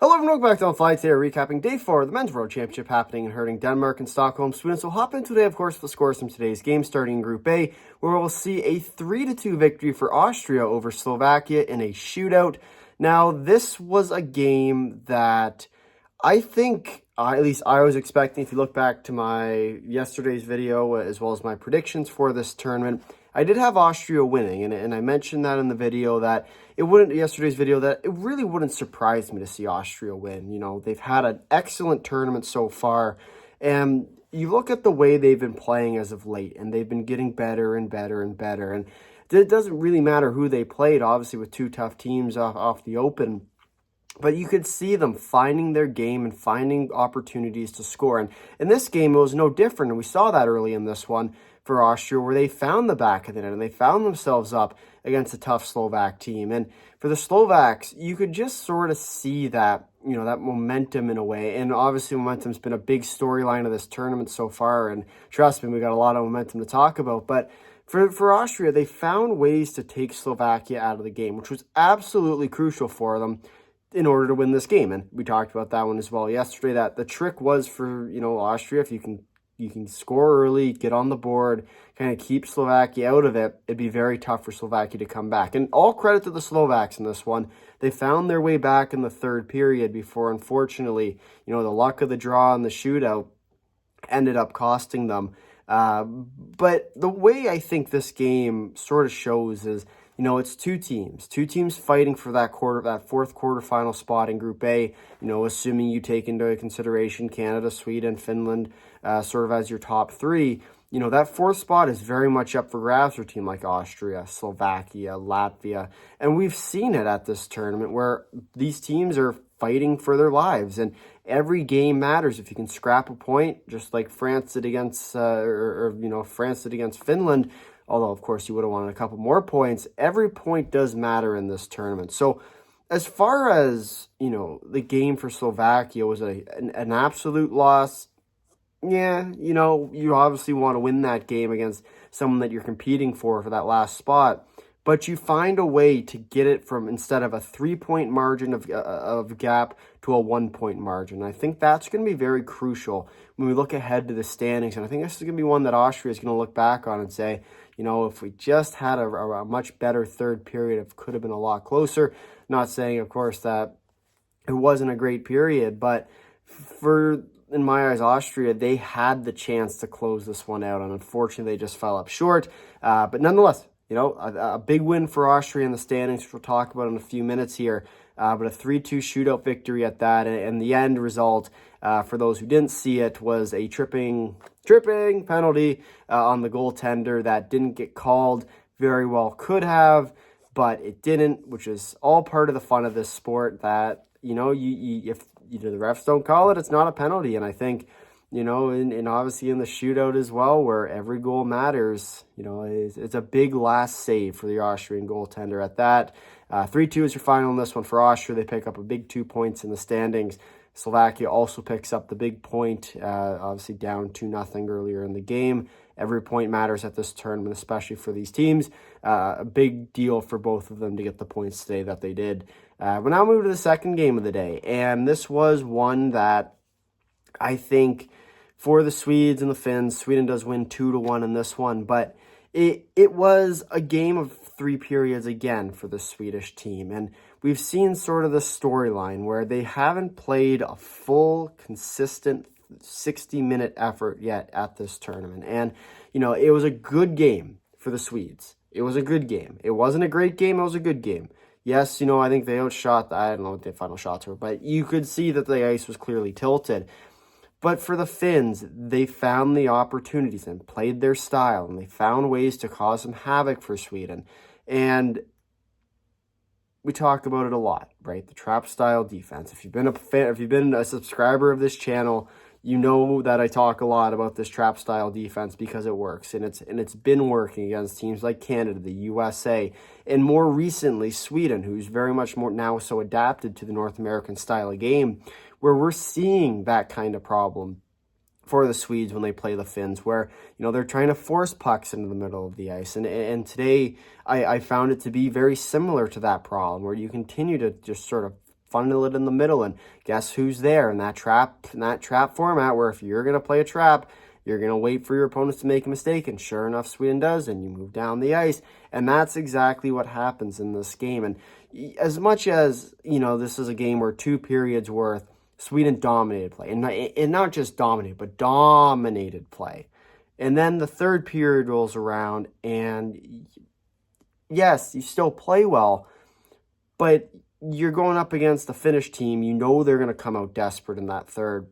Hello everyone, welcome back to On Fly. Today we're recapping Day 4 of the Men's World Championship happening in Herding, Denmark and Stockholm, Sweden. So hop in today, of course, with the scores from today's game, starting in Group A, where we'll see a 3-2 victory for Austria over Slovakia in a shootout. Now, this was a game that I think, at least I was expecting. If you look back to my yesterday's video, as well as my predictions for this tournament, I did have Austria winning, and I mentioned that in the video that yesterday's video, that it really wouldn't surprise me to see Austria win. You know, they've had an excellent tournament so far, and you look at the way they've been playing as of late, and they've been getting better and better and better, and it doesn't really matter who they played, obviously with two tough teams off the open. But you could see them finding their game and finding opportunities to score. And in this game, it was no different. And we saw that early in this one for Austria, where they found the back of the net and they found themselves up against a tough Slovak team. And for the Slovaks, you could just sort of see that, you know, that momentum in a way. And obviously, momentum's been a big storyline of this tournament so far. And trust me, we got a lot of momentum to talk about. But for Austria, they found ways to take Slovakia out of the game, which was absolutely crucial for them in order to win this game. And we talked about that one as well yesterday, that the trick was for, you know, Austria, if you can score early, get on the board, kind of keep Slovakia out of it, it'd be very tough for Slovakia to come back. And all credit to the Slovaks in this one. They found their way back in the third period before, unfortunately, you know, the luck of the draw and the shootout ended up costing them. But the way I think this game sort of shows is, you know, it's two teams fighting for that fourth quarterfinal spot in Group A, you know, assuming you take into consideration Canada, Sweden, Finland, sort of as your top three. You know, that fourth spot is very much up for grabs for a team like Austria, Slovakia, Latvia. And we've seen it at this tournament where these teams are fighting for their lives. And every game matters. If you can scrap a point, just like France did against, France did against Finland, although, of course, you would have wanted a couple more points. Every point does matter in this tournament. So as far as, you know, the game for Slovakia was an absolute loss, yeah, you know, you obviously want to win that game against someone that you're competing for that last spot. But you find a way to get it from, instead of a 3-point margin of gap, to a 1-point margin. I think that's going to be very crucial when we look ahead to the standings. And I think this is going to be one that Austria is going to look back on and say, you know, if we just had a much better third period, it could have been a lot closer. Not saying, of course, that it wasn't a great period, but in my eyes, Austria, they had the chance to close this one out, and unfortunately, they just fell up short. But nonetheless, you know, a big win for Austria in the standings, which we'll talk about in a few minutes here. But a 3-2 shootout victory at that. And the end result, for those who didn't see it, was a tripping penalty on the goaltender that didn't get called. Very well could have, but it didn't, which is all part of the fun of this sport, that, you know, if the refs don't call it, it's not a penalty. And I think, you know, and obviously in the shootout as well, where every goal matters, you know, it's a big last save for the Austrian goaltender at that. 3-2 is your final in this one for Austria. They pick up a big 2 points in the standings. Slovakia also picks up the big point, obviously down 2-0 earlier in the game. Every point matters at this tournament, especially for these teams. A big deal for both of them to get the points today that they did. But now move to the second game of the day. And this was one that I think, for the Swedes and the Finns, Sweden does win 2-1 in this one, but it was a game of 3 periods again for the Swedish team. And we've seen sort of the storyline where they haven't played a full, consistent 60-minute effort yet at this tournament. And, you know, it was a good game for the Swedes. It was a good game. It wasn't a great game. It was a good game. Yes, you know, I think they outshot, I don't know what the final shots were, but you could see that the ice was clearly tilted. But for the Finns, they found the opportunities and played their style, and they found ways to cause some havoc for Sweden. And we talk about it a lot, right? The trap style defense. If you've been a subscriber of this channel, you know that I talk a lot about this trap style defense because it works, and it's been working against teams like Canada, the USA, and more recently Sweden, who's very much more now so adapted to the North American style of game, where we're seeing that kind of problem for the Swedes when they play the Finns, where, you know, they're trying to force pucks into the middle of the ice. And today I found it to be very similar to that problem, where you continue to just sort of funnel it in the middle, and guess who's there in that trap format, where if you're going to play a trap, you're going to wait for your opponents to make a mistake, and sure enough, Sweden does, and you move down the ice, and that's exactly what happens in this game. And as much as, this is a game where 2 periods worth, Sweden dominated play, and not just dominated, but dominated play. And then the third period rolls around, and yes, you still play well, but you're going up against a Finnish team. They're going to come out desperate in that third.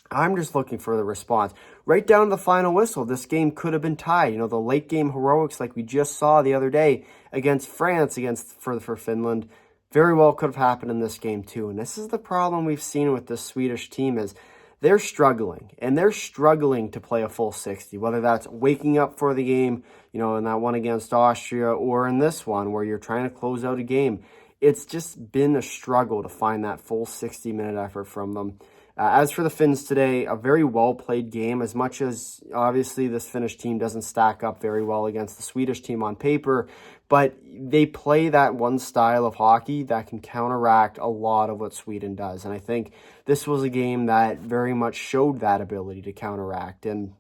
I'm just looking for the response. Right down to the final whistle, this game could have been tied. The late game heroics like we just saw the other day against France, for Finland, very well could have happened in this game too. And this is the problem we've seen with this Swedish team, is they're struggling, and they're struggling to play a full 60, whether that's waking up for the game, in that one against Austria, or in this one where you're trying to close out a game. It's just been a struggle to find that full 60-minute effort from them. As for the Finns today, a very well-played game, as much as obviously this Finnish team doesn't stack up very well against the Swedish team on paper, but they play that one style of hockey that can counteract a lot of what Sweden does. And I think this was a game that very much showed that ability to counteract. And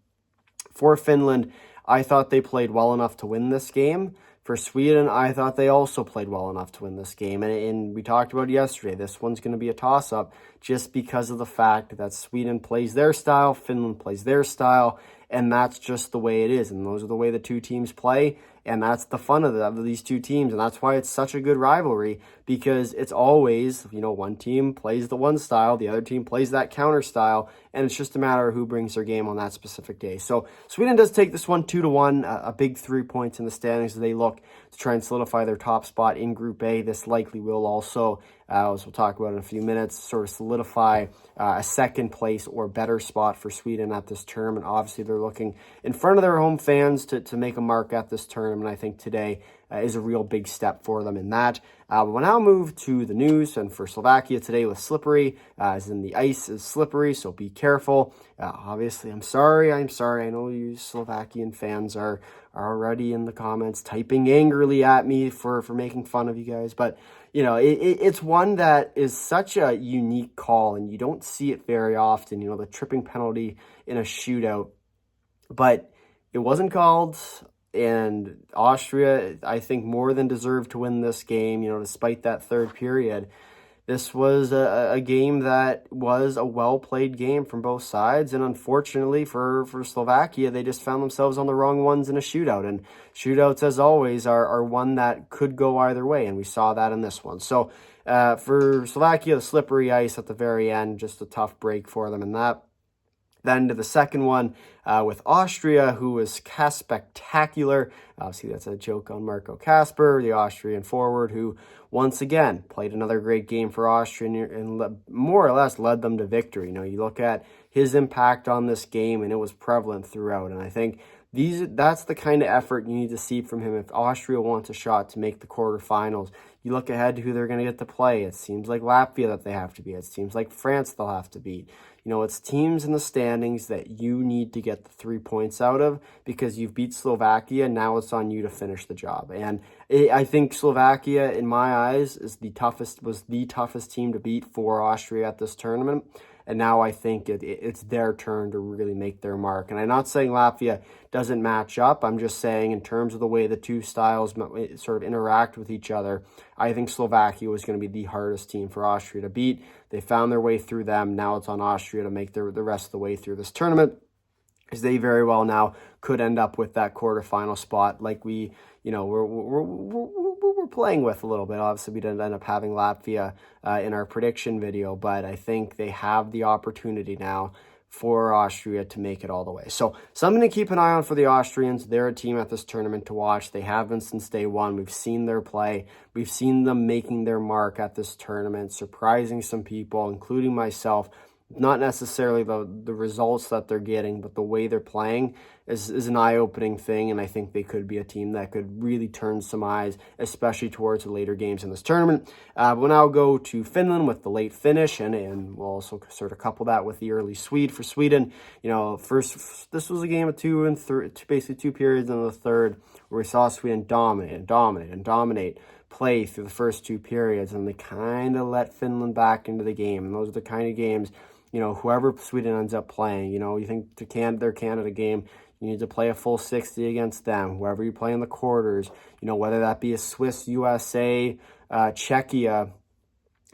for Finland, I thought they played well enough to win this game. For Sweden, I thought they also played well enough to win this game. And we talked about yesterday, this one's going to be a toss-up just because of the fact that Sweden plays their style, Finland plays their style, and that's just the way it is. And those are the way the two teams play, and that's the fun of these two teams. And that's why it's such a good rivalry, because it's always, one team plays the one style, the other team plays that counter style, and it's just a matter of who brings their game on that specific day. So Sweden does take this one 2-1, a big 3 points in the standings as they look to try and solidify their top spot in Group A. This likely will also, as we'll talk about in a few minutes, sort of solidify a second place or better spot for Sweden at this tournament. Obviously, they're looking in front of their home fans to make a mark at this tournament. I think today is a real big step for them in that. We'll now move to the news, and for Slovakia today was slippery, as in the ice is slippery, so be careful. Obviously, I'm sorry. I know you Slovakian fans are already in the comments typing angrily at me for making fun of you guys, but it's one that is such a unique call, and you don't see it very often, the tripping penalty in a shootout, but it wasn't called. And Austria, I think, more than deserved to win this game, despite that third period. This was a game that was a well-played game from both sides. And unfortunately for Slovakia, they just found themselves on the wrong ones in a shootout. And shootouts, as always, are one that could go either way. And we saw that in this one. So for Slovakia, the slippery ice at the very end, just a tough break for them in that. Then to the second one with Austria, who was spectacular. Obviously, that's a joke on Marco Kasper, the Austrian forward, who once again played another great game for Austria and more or less led them to victory. You look at his impact on this game, and it was prevalent throughout. And I think that's the kind of effort you need to see from him if Austria wants a shot to make the quarterfinals. You look ahead to who they're going to get to play. It seems like Latvia that they have to beat. It seems like France they'll have to beat. It's teams in the standings that you need to get the 3 points out of, because you've beat Slovakia. Now it's on you to finish the job. And I think Slovakia, in my eyes, was the toughest team to beat for Austria at this tournament. And now I think it's their turn to really make their mark. And I'm not saying Latvia doesn't match up. I'm just saying in terms of the way the two styles sort of interact with each other, I think Slovakia was going to be the hardest team for Austria to beat. They found their way through them. Now it's on Austria to make the rest of the way through this tournament, because they very well now could end up with that quarterfinal spot like we're playing with a little bit. Obviously, we didn't end up having Latvia in our prediction video, but I think they have the opportunity now for Austria to make it all the way. So something to keep an eye on for the Austrians. They're a team at this tournament to watch. They have been since day one. We've seen their play. We've seen them making their mark at this tournament, surprising some people, including myself. Not necessarily the results that they're getting, but the way they're playing is an eye-opening thing, and I think they could be a team that could really turn some eyes, especially towards the later games in this tournament. We'll now go to Finland with the late finish, and we'll also sort of couple that with the early sweep for Sweden. First, this was a game of basically 2 periods in the third, where we saw Sweden dominate. play through the first two periods, and they kind of let Finland back into the game. And those are the kind of games, whoever Sweden ends up playing, you think their Canada game, you need to play a full 60 against them. Whoever you play in the quarters, whether that be a Swiss, USA, Czechia,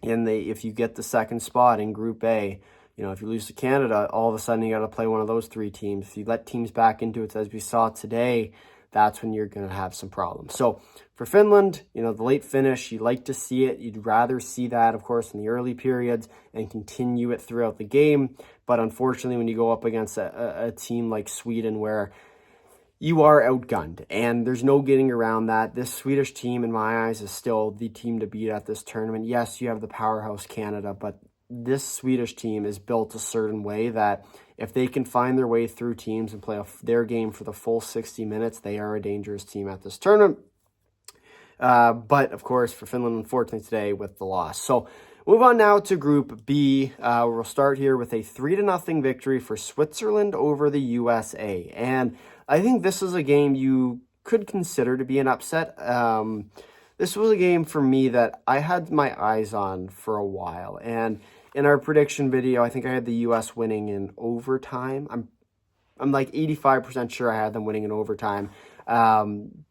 if you get the second spot in Group A, if you lose to Canada, all of a sudden you got to play one of those three teams. If you let teams back into it, as we saw today, that's when you're going to have some problems. So for Finland, the late finish, you like to see it. You'd rather see that, of course, in the early periods and continue it throughout the game. But unfortunately, when you go up against a team like Sweden, where you are outgunned, and there's no getting around that. This Swedish team, in my eyes, is still the team to beat at this tournament. Yes, you have the powerhouse Canada, but this Swedish team is built a certain way that if they can find their way through teams and play their game for the full 60 minutes, they are a dangerous team at this tournament. But, of course, for Finland, unfortunately, today with the loss. So, move on now to Group B. We'll start here with a 3-0 victory for Switzerland over the USA. And I think this is a game you could consider to be an upset. This was a game for me that I had my eyes on for a while. And in our prediction video, I think I had the US winning in overtime. I'm like 85% sure I had them winning in overtime.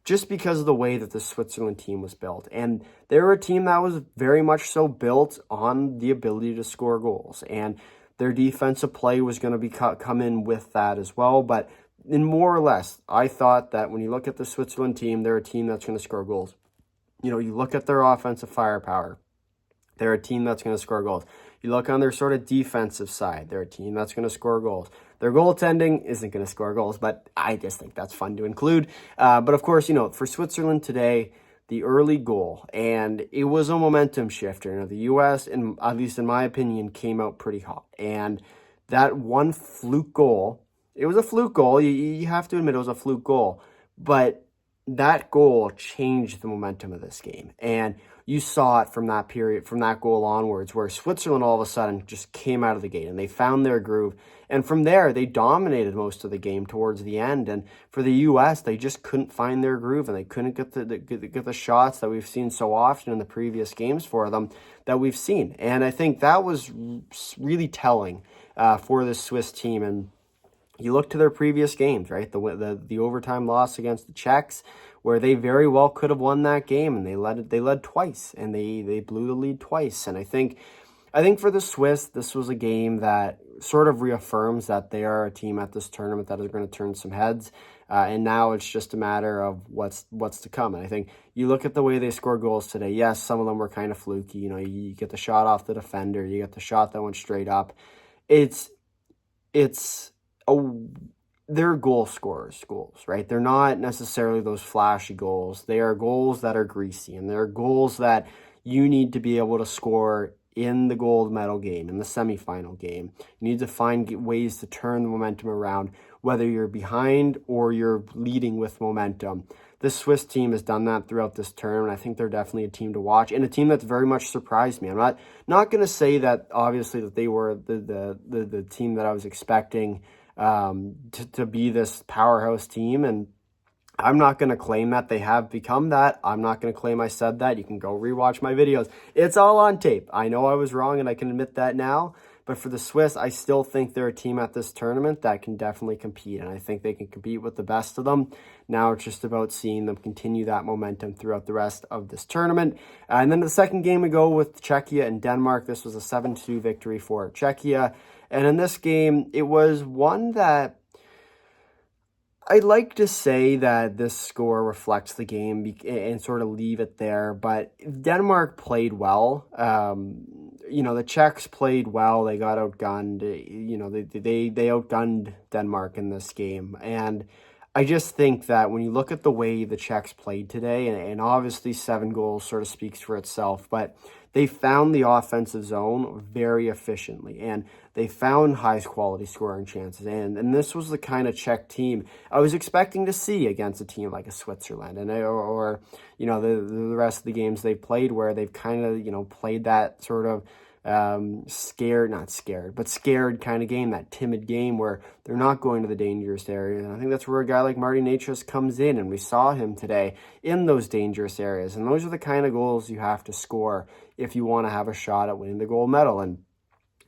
Just because of the way that the Switzerland team was built. And they were a team that was very much so built on the ability to score goals. And their defensive play was going to be come in with that as well. But in more or less, I thought that when you look at the Switzerland team, they're a team that's going to score goals. You look at their offensive firepower, they're a team that's going to score goals. You look on their sort of defensive side, they're a team that's going to score goals. Their goaltending isn't going to score goals, but I just think that's fun to include. But of course, for Switzerland today, the early goal, and it was a momentum shifter. The U.S., at least in my opinion, came out pretty hot. And that one fluke goal, it was a fluke goal. You have to admit it was a fluke goal. But that goal changed the momentum of this game. And you saw it from that period, from that goal onwards, where Switzerland all of a sudden just came out of the gate and they found their groove. And from there, they dominated most of the game towards the end. And for the U.S., they just couldn't find their groove, and they couldn't get the shots that we've seen so often in the previous games for them that we've seen. And I think that was really telling for this Swiss team. And you look to their previous games, right? The overtime loss against the Czechs, where they very well could have won that game, and they led twice, and they blew the lead twice. And I think for the Swiss, this was a game that sort of reaffirms that they are a team at this tournament that is going to turn some heads. And now it's just a matter of what's to come. And I think you look at the way they scored goals today. Yes, some of them were kind of fluky. You get the shot off the defender, you get the shot that went straight up. They're goal scorers goals, right? They're not necessarily those flashy goals. They are goals that are greasy, and they're goals that you need to be able to score in the gold medal game, in the semifinal game. You need to find ways to turn the momentum around, whether you're behind or you're leading with momentum. This Swiss team has done that throughout this tournament. I think they're definitely a team to watch, and a team that's very much surprised me. I'm not going to say that, obviously, that they were the team that I was expecting to be this powerhouse team, and I'm not going to claim that they have become that. I'm not going to claim I said that. You can go rewatch my videos. It's all on tape. I know I was wrong, and I can admit that now. But for the Swiss, I still think they're a team at this tournament that can definitely compete, and I think they can compete with the best of them. Now it's just about seeing them continue that momentum throughout the rest of this tournament. And then the second game we go with Czechia and Denmark. This was a 7-2 victory for Czechia. And in this game, it was one that I'd like to say that this score reflects the game and sort of leave it there, but Denmark played well. The Czechs played well. They got outgunned. They outgunned Denmark in this game. And I just think that when you look at the way the Czechs played today, and obviously 7 goals sort of speaks for itself, but they found the offensive zone very efficiently, and they found highest quality scoring chances. And this was the kind of Czech team I was expecting to see against a team like a Switzerland or the rest of the games they played, where they've kind of, played that sort of not scared, but scared kind of game, that timid game where they're not going to the dangerous area. And I think that's where a guy like Marty Necas comes in, and we saw him today in those dangerous areas. And those are the kind of goals you have to score if you want to have a shot at winning the gold medal. And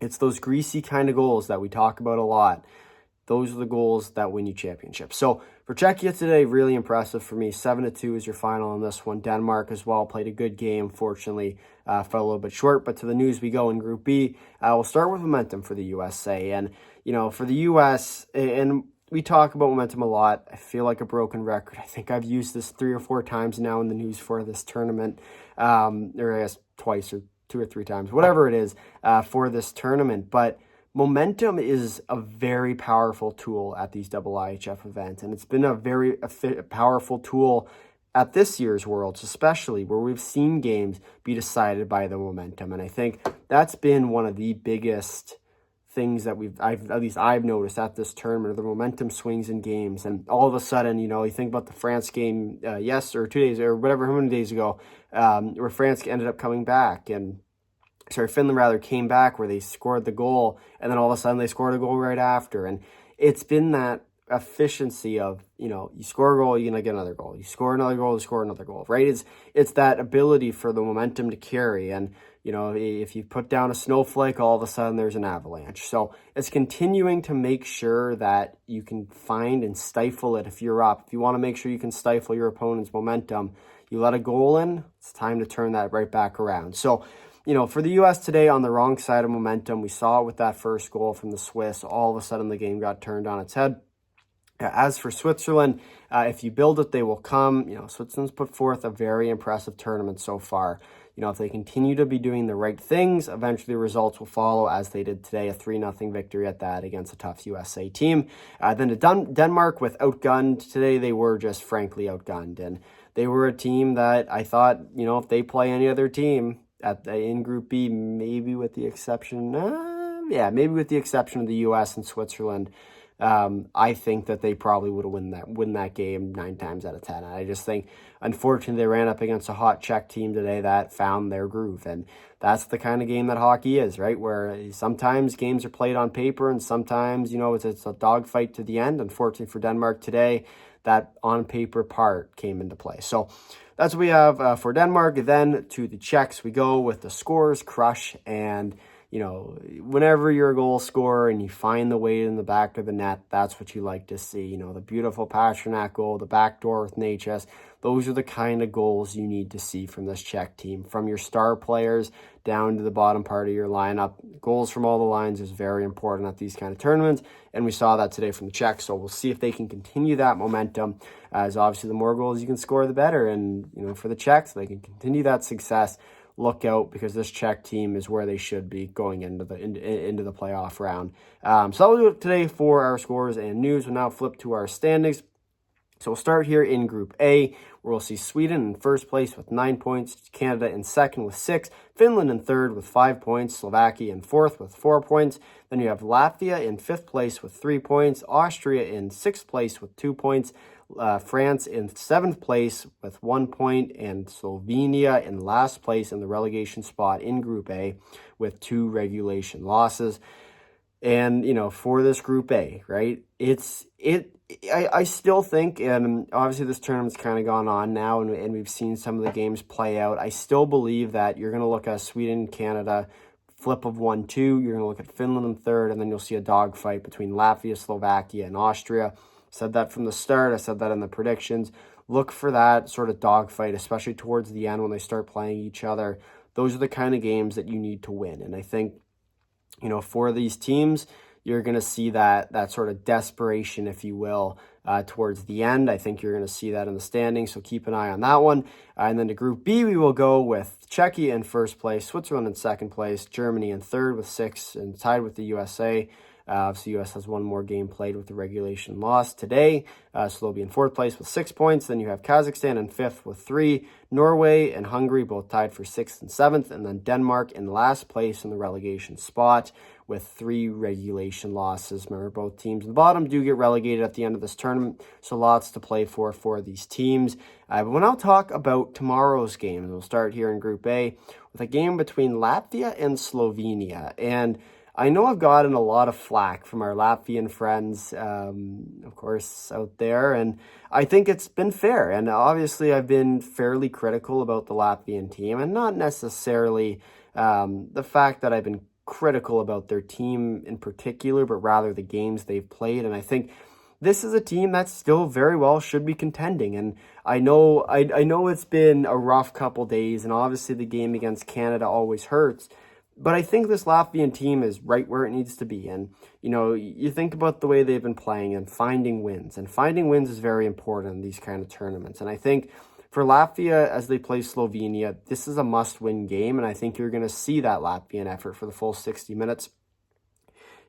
it's those greasy kind of goals that we talk about a lot. Those are the goals that win you championships. So for Czechia today, really impressive for me. 7-2 is your final on this one. Denmark as well played a good game. Fortunately, fell a little bit short. But to the news we go in Group B. We'll start with momentum for the USA. And, for the U.S., and we talk about momentum a lot. I feel like a broken record. I think I've used this 3 or 4 times now in the news for this tournament. Or I guess twice or 2 or 3 times, whatever it is, for this tournament. But momentum is a very powerful tool at these IIHF events, and it's been a very powerful tool at this year's Worlds, especially where we've seen games be decided by the momentum. And I think that's been one of the biggest things that I've noticed at this tournament, are the momentum swings in games. And all of a sudden, you think about the France game, or 2 days or whatever, how many days ago, where France ended up coming back, and Finland rather came back, where they scored the goal, and then all of a sudden they scored a goal right after. And it's been that efficiency of, you score a goal, you're going to get another goal. You score another goal, you score another goal, right? It's that ability for the momentum to carry. And, if you put down a snowflake, all of a sudden there's an avalanche. So it's continuing to make sure that you can find and stifle it if you're up. If you want to make sure you can stifle your opponent's momentum, you let a goal in, it's time to turn that right back around. So, for the U.S. today, on the wrong side of momentum, we saw it with that first goal from the Swiss. All of a sudden, the game got turned on its head. As for Switzerland, if you build it, they will come. Switzerland's put forth a very impressive tournament so far. If they continue to be doing the right things, eventually results will follow, as they did today, a 3-0 victory at that against a tough USA team. Then to Denmark, with outgunned today, they were just frankly outgunned. And they were a team that I thought, if they play any other team in Group B, maybe with the exception of the U.S. and Switzerland, I think that they probably would have win that game 9 times out of 10. I just think, unfortunately, they ran up against a hot Czech team today that found their groove. And that's the kind of game that hockey is, right? Where sometimes games are played on paper, and sometimes, it's a dogfight to the end. Unfortunately for Denmark today, that on-paper part came into play. So that's what we have for Denmark. Then to the Czechs, we go with the scorers crush. And, whenever you're a goal scorer and you find the way in the back of the net, that's what you like to see. The beautiful Pastrnak goal, the backdoor with Necas. Those are the kind of goals you need to see from this Czech team. From your star players down to the bottom part of your lineup, goals from all the lines is very important at these kind of tournaments. And we saw that today from the Czechs. So we'll see if they can continue that momentum, as obviously the more goals you can score, the better. And, for the Czechs, they can continue that success. Look out, because this Czech team is where they should be going into the playoff round. So that will do it today for our scores and news. We'll now flip to our standings. So we'll start here in Group A, where we'll see Sweden in first place with 9 points, Canada in second with 6, Finland in third with 5 points, Slovakia in fourth with 4 points. Then you have Latvia in fifth place with 3 points, Austria in sixth place with 2 points, France in seventh place with 1 point, and Slovenia in last place in the relegation spot in Group A with 2 regulation losses. And, for this Group A, right, I still think, and obviously this tournament's kind of gone on now, and we've seen some of the games play out. I still believe that you're going to look at Sweden, Canada, flip of 1-2. You're going to look at Finland in third, and then you'll see a dogfight between Latvia, Slovakia, and Austria. Said that from the start. I said that in the predictions. Look for that sort of dogfight, especially towards the end when they start playing each other. Those are the kind of games that you need to win. And I think, for these teams, you're going to see that sort of desperation, if you will, towards the end. I think you're going to see that in the standings, so keep an eye on that one. And then to Group B, we will go with Czechia in first place, Switzerland in second place, Germany in third with 6, and tied with the USA. So U.S. has one more game played with the regulation loss today. So they'll be in 4th place with 6 points. Then you have Kazakhstan in 5th with 3. Norway and Hungary both tied for 6th and 7th. And then Denmark in last place in the relegation spot with 3 regulation losses. Remember, both teams in the bottom do get relegated at the end of this tournament. So lots to play for these teams. But we'll now talk about tomorrow's game. We'll start here in Group A with a game between Latvia and Slovenia. And I know I've gotten a lot of flack from our Latvian friends, of course, out there, and I think it's been fair. And obviously, I've been fairly critical about the Latvian team, and not necessarily the fact that I've been critical about their team in particular, but rather the games they've played. And I think this is a team that still very well should be contending. And I know it's been a rough couple days, and obviously the game against Canada always hurts. But I think this Latvian team is right where it needs to be. And, you think about the way they've been playing and finding wins. And finding wins is very important in these kind of tournaments. And I think for Latvia, as they play Slovenia, this is a must-win game. And I think you're going to see that Latvian effort for the full 60 minutes.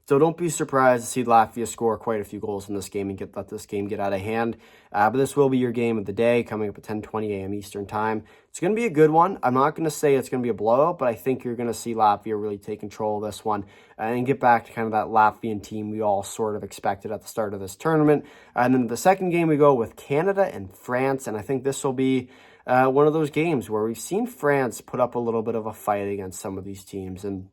So don't be surprised to see Latvia score quite a few goals in this game and let this game get out of hand. But this will be your game of the day, coming up at 10:20 a.m. Eastern Time. It's going to be a good one. I'm not going to say it's going to be a blowout, but I think you're going to see Latvia really take control of this one and get back to kind of that Latvian team we all sort of expected at the start of this tournament. And then the second game we go with Canada and France, and I think this will be one of those games where we've seen France put up a little bit of a fight against some of these teams. And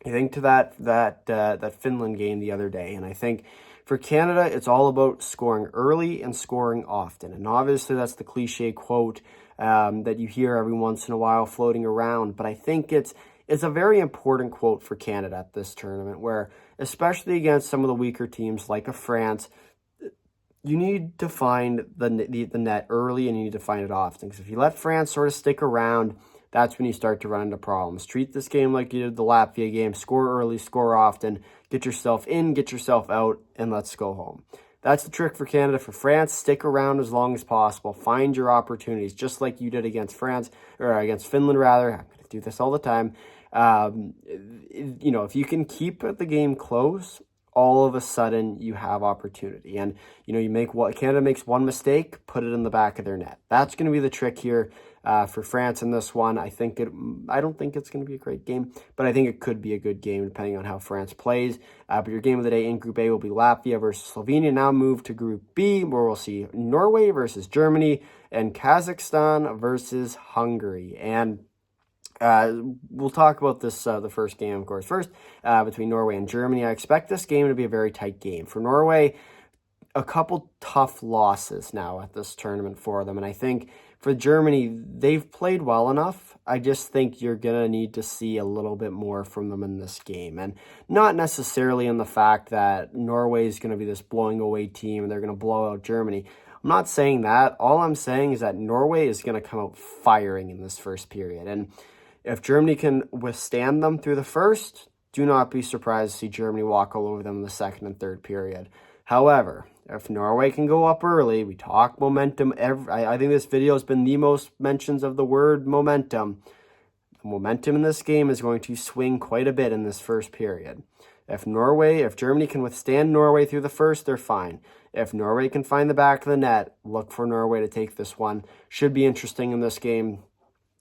I think to that Finland game the other day, and I think for Canada, it's all about scoring early and scoring often. And obviously, that's the cliche quote that you hear every once in a while floating around. But I think it's a very important quote for Canada at this tournament, where especially against some of the weaker teams like a France, you need to find the net early and you need to find it often. Because if you let France sort of stick around, that's when you start to run into problems. Treat this game like you did the Latvia game. Score early, score often. Get yourself in, get yourself out, and let's go home. That's the trick for Canada. For France, stick around as long as possible. Find your opportunities, just like you did against against Finland, rather. I'm going to do this all the time. If you can keep the game close, all of a sudden you have opportunity. And, Canada makes one mistake, put it in the back of their net. That's going to be the trick here. For France in this one. I don't think it's going to be a great game, but I think it could be a good game depending on how France plays. But your game of the day in Group A will be Latvia versus Slovenia. Now move to Group B, where we'll see Norway versus Germany and Kazakhstan versus Hungary. And we'll talk about this, the first game, of course, first, between Norway and Germany. I expect this game to be a very tight game. For Norway, a couple tough losses now at this tournament for them, and I think for Germany, they've played well enough. I just think you're going to need to see a little bit more from them in this game. And not necessarily in the fact that Norway is going to be this blowing away team and they're going to blow out Germany. I'm not saying that. All I'm saying is that Norway is going to come out firing in this first period. And if Germany can withstand them through the first, do not be surprised to see Germany walk all over them in the second and third period. However, if Norway can go up early, we talk momentum. I think this video has been the most mentions of the word momentum. The momentum in this game is going to swing quite a bit in this first period. If Germany can withstand Norway through the first, they're fine. If Norway can find the back of the net, look for Norway to take this one. Should be interesting in this game.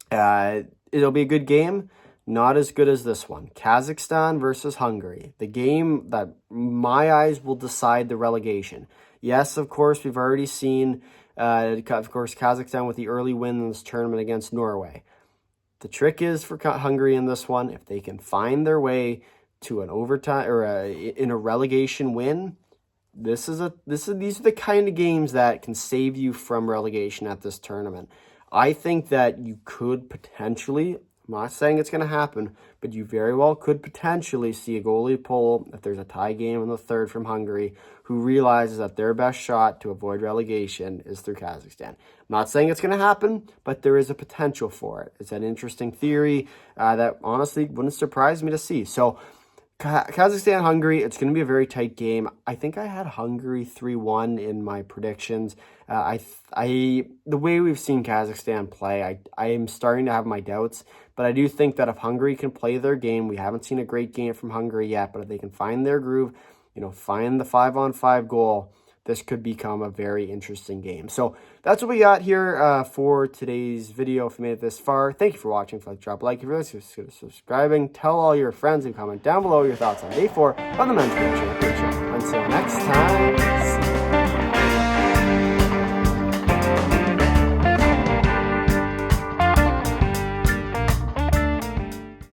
It'll be a good game. Not as good as this one. Kazakhstan versus Hungary. The game that my eyes will decide the relegation. Yes, of course, we've already seen, Kazakhstan with the early win in this tournament against Norway. The trick is for Hungary in this one, if they can find their way to an overtime or in a relegation win, these are the kind of games that can save you from relegation at this tournament. I think that you could potentially, I'm not saying it's going to happen, but you very well could potentially see a goalie pull if there's a tie game in the third from Hungary, who realizes that their best shot to avoid relegation is through Kazakhstan. I'm not saying it's going to happen, but there is a potential for it. It's an interesting theory that honestly wouldn't surprise me to see. So Kazakhstan, Hungary, it's going to be a very tight game. I think I had Hungary 3-1 in my predictions. The way we've seen Kazakhstan play, I am starting to have my doubts, but I do think that if Hungary can play their game, we haven't seen a great game from Hungary yet, but if they can find their groove, find the 5-on-5 goal, this could become a very interesting game. So that's what we got here for today's video. If you made it this far, thank you for watching. If you like, drop a like. If you're consider subscribing, tell all your friends and comment down below your thoughts on Day 4 of the Men's World Championship. Until next time, see you.